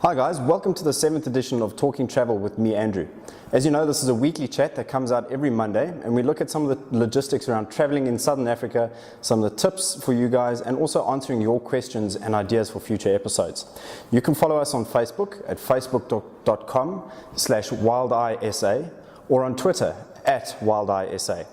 Hi guys, welcome to the 7th edition of Talking Travel with me, Andrew. As you know, this is a weekly chat that comes out every Monday, and we look at some of the logistics around traveling in Southern Africa, some of the tips for you guys, and also answering your questions and ideas for future episodes. You can follow us on Facebook at facebook.com/wildeyesa or on Twitter @wildeyesa.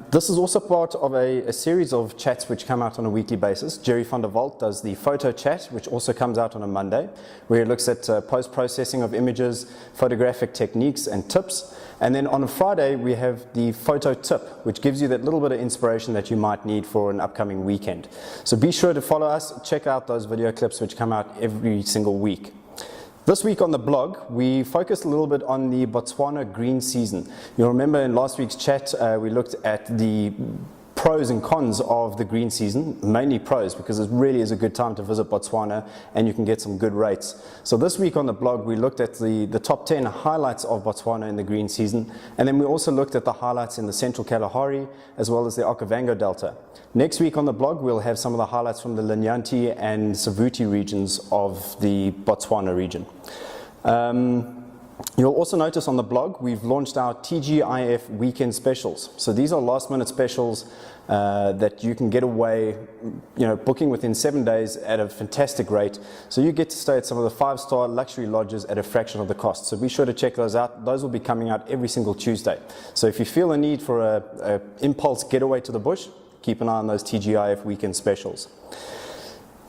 This is also part of a series of chats which come out on a weekly basis. Gerry Walt does the photo chat, which also comes out on a Monday, where he looks at post-processing of images, photographic techniques and tips. And then on a Friday, we have the photo tip, which gives you that little bit of inspiration that you might need for an upcoming weekend. So be sure to follow us, check out those video clips which come out every single week. This week on the blog, we focused a little bit on the Botswana green season. You'll remember in last week's chat, we looked at the pros and cons of the green season, mainly pros, because it really is a good time to visit Botswana and you can get some good rates. So this week on the blog, we looked at the top 10 highlights of Botswana in the green season, and then we also looked at the highlights in the Central Kalahari as well as the Okavango Delta. Next week on the blog, we'll have some of the highlights from the Linyanti and Savuti regions of the Botswana region. You'll also notice on the blog, we've launched our TGIF weekend specials. So these are last minute specials that you can get away, booking within 7 days at a fantastic rate. So you get to stay at some of the 5-star luxury lodges at a fraction of the cost. So be sure to check those out. Those will be coming out every single Tuesday. So if you feel a need for a impulse getaway to the bush, keep an eye on those TGIF weekend specials.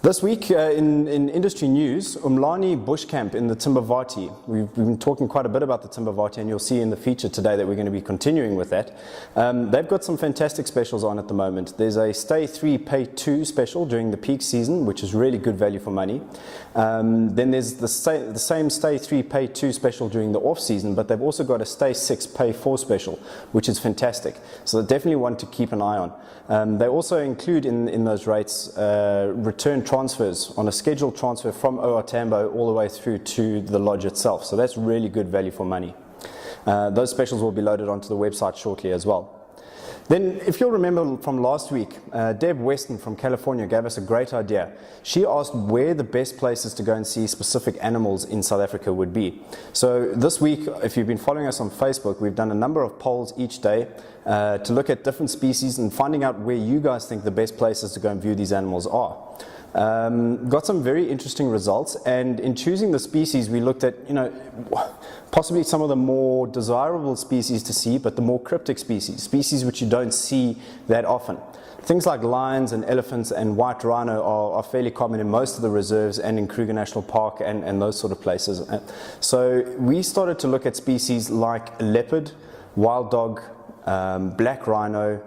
This week in industry news, Umlani Bush Camp in the Timbavati. We've been talking quite a bit about the Timbavati, and you'll see in the feature today that we're going to be continuing with that. They've got some fantastic specials on at the moment. There's a Stay 3, Pay 2 special during the peak season, which is really good value for money. Then there's the same Stay 3, Pay 2 special during the off season, but they've also got a Stay 6, Pay 4 special, which is fantastic. So definitely one to keep an eye on. They also include in those rates return transfers on a scheduled transfer from OR Tambo all the way through to the lodge itself. So that's really good value for money. Those specials will be loaded onto the website shortly as well. Then, if you'll remember from last week, Deb Weston from California gave us a great idea. She asked where the best places to go and see specific animals in South Africa would be. So this week, if you've been following us on Facebook, we've done a number of polls each day to look at different species and finding out where you guys think the best places to go and view these animals are. Got some very interesting results, and in choosing the species we looked at possibly some of the more desirable species to see, but the more cryptic species which you don't see that often. Things like lions and elephants and white rhino are fairly common in most of the reserves and in Kruger National Park and those sort of places. So we started to look at species like leopard, wild dog, black rhino,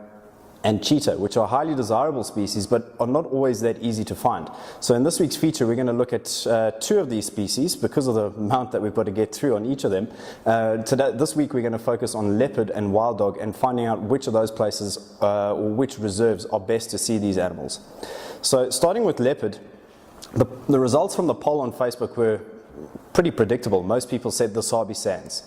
and cheetah, which are highly desirable species but are not always that easy to find. So in this week's feature, we're going to look at 2 of these species because of the amount that we've got to get through on each of them. This week we're going to focus on leopard and wild dog and finding out which of those places or which reserves are best to see these animals. So starting with leopard, the results from the poll on Facebook were pretty predictable. Most people said the Sabi Sands.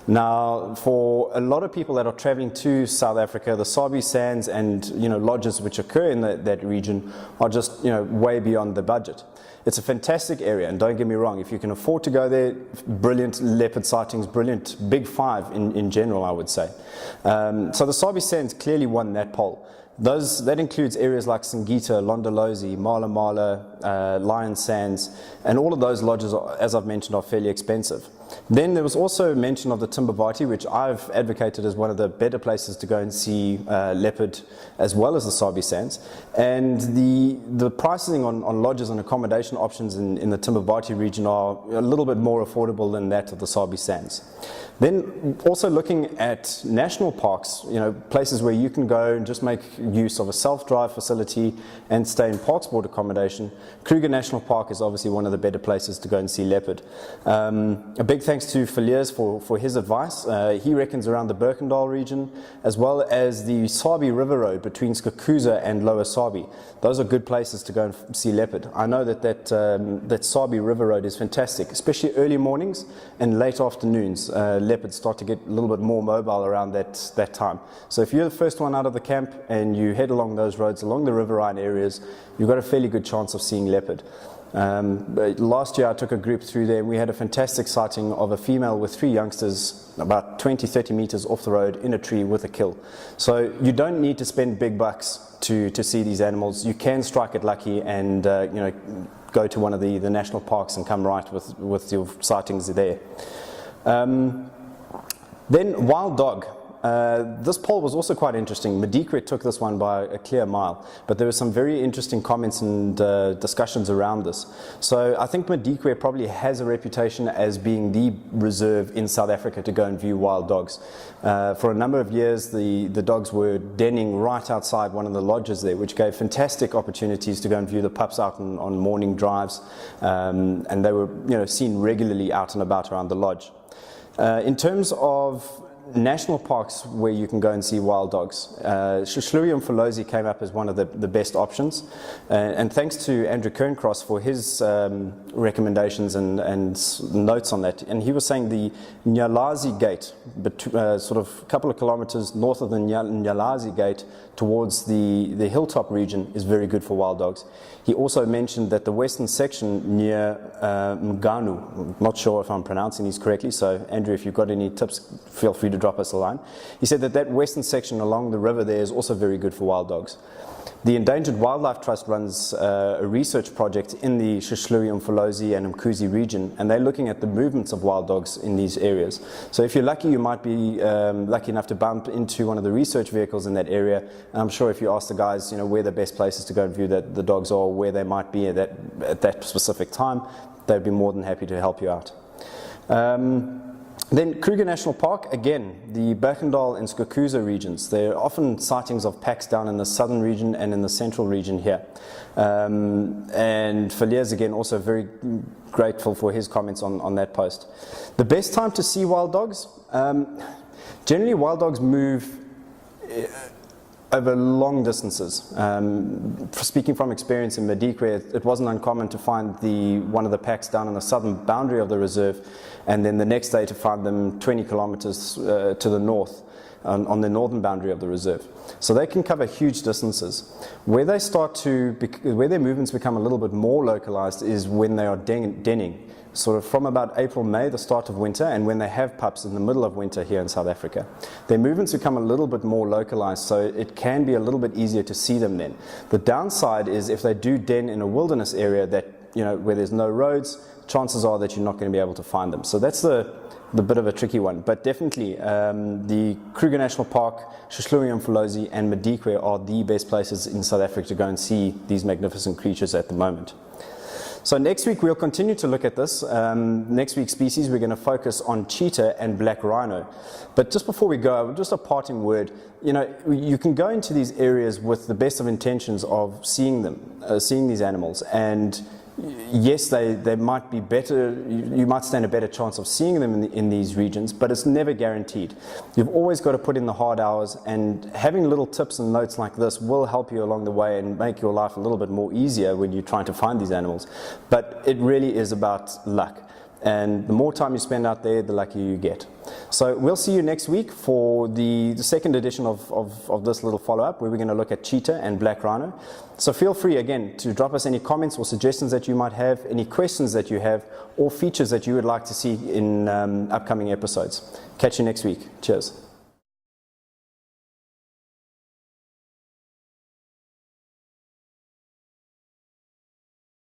Now, for a lot of people that are traveling to South Africa, the Sabi Sands and lodges which occur in that region are just way beyond the budget. It's a fantastic area, and don't get me wrong, if you can afford to go there, brilliant leopard sightings, brilliant big five in general, I would say. So the Sabi Sands clearly won that poll. That includes areas like Singita, Londolozi, Mala Mala, Lion Sands, and all of those lodges, as I've mentioned, are fairly expensive. Then there was also mention of the Timbavati, which I've advocated as one of the better places to go and see leopard, as well as the Sabi Sands. And the pricing on lodges and accommodation options in the Timbavati region are a little bit more affordable than that of the Sabi Sands. Then also looking at national parks, places where you can go and just make use of a self-drive facility and stay in park sport accommodation. Kruger National Park is obviously one of the better places to go and see leopard. A big thanks to Villiers for his advice. He reckons around the Berkendal region, as well as the Sabi River Road between Skakuza and Lower Sabi. Those are good places to go and see leopard. I know that Sabi River Road is fantastic, especially early mornings and late afternoons. Leopards start to get a little bit more mobile around that time. So if you're the first one out of the camp and you head along those roads, along the riverine areas, you've got a fairly good chance of seeing leopard. Last year I took a group through there and we had a fantastic sighting of a female with 3 youngsters about 20-30 meters off the road in a tree with a kill. So you don't need to spend big bucks to see these animals. You can strike it lucky and go to one of the national parks and come right with your sightings there. Then wild dog. This poll was also quite interesting. Madikwe took this one by a clear mile, but there were some very interesting comments and discussions around this. So I think Madikwe probably has a reputation as being the reserve in South Africa to go and view wild dogs. For a number of years, the dogs were denning right outside one of the lodges there, which gave fantastic opportunities to go and view the pups out on morning drives, and they were seen regularly out and about around the lodge. In terms of national parks where you can go and see wild dogs, Shishluwe Mfolozi came up as one of the best options, and thanks to Andrew Kerncross for his recommendations and notes on that. And he was saying the Nyalazi Gate, sort of a couple of kilometers north of the Nyalazi Gate towards the hilltop region, is very good for wild dogs. He also mentioned that the western section near Mganu, I'm not sure if I'm pronouncing these correctly, so Andrew, if you've got any tips, feel free to drop us a line. He said that western section along the river there is also very good for wild dogs. The Endangered Wildlife Trust runs a research project in the Shishluwe Mfolozi and Mkuzi region, and they're looking at the movements of wild dogs in these areas. So if you're lucky, you might be lucky enough to bump into one of the research vehicles in that area. And I'm sure if you ask the guys, where the best places to go and view the dogs are, where they might be at that specific time, they'd be more than happy to help you out. Then Kruger National Park, again, the Bergendal and Skukuza regions. There are often sightings of packs down in the southern region and in the central region here. And Faliers, again, also very grateful for his comments on that post. The best time to see wild dogs? Generally, wild dogs move over long distances. Speaking from experience in Madikwe, it wasn't uncommon to find one of the packs down on the southern boundary of the reserve, and then the next day to find them 20 kilometers to the north on the northern boundary of the reserve. So they can cover huge distances. Where their movements become a little bit more localized is when they are denning, sort of from about April, May, the start of winter, and when they have pups in the middle of winter here in South Africa. Their movements become a little bit more localized, so it can be a little bit easier to see them then. The downside is if they do den in a wilderness area where there's no roads, chances are that you're not going to be able to find them. So that's the bit of a tricky one. But definitely the Kruger National Park, Shishluwe Mfolozi and Madikwe are the best places in South Africa to go and see these magnificent creatures at the moment. So next week we'll continue to look at this. Next week's species we're going to focus on cheetah and black rhino. But just before we go, just a parting word. You can go into these areas with the best of intentions of seeing these animals, and yes, they might be better. You might stand a better chance of seeing them in these regions, but it's never guaranteed. You've always got to put in the hard hours, and having little tips and notes like this will help you along the way and make your life a little bit more easier when you're trying to find these animals. But it really is about luck. And the more time you spend out there, the luckier you get. So we'll see you next week for the second edition of this little follow-up, where we're going to look at cheetah and black rhino. So feel free, again, to drop us any comments or suggestions that you might have, any questions that you have, or features that you would like to see in upcoming episodes. Catch you next week. Cheers.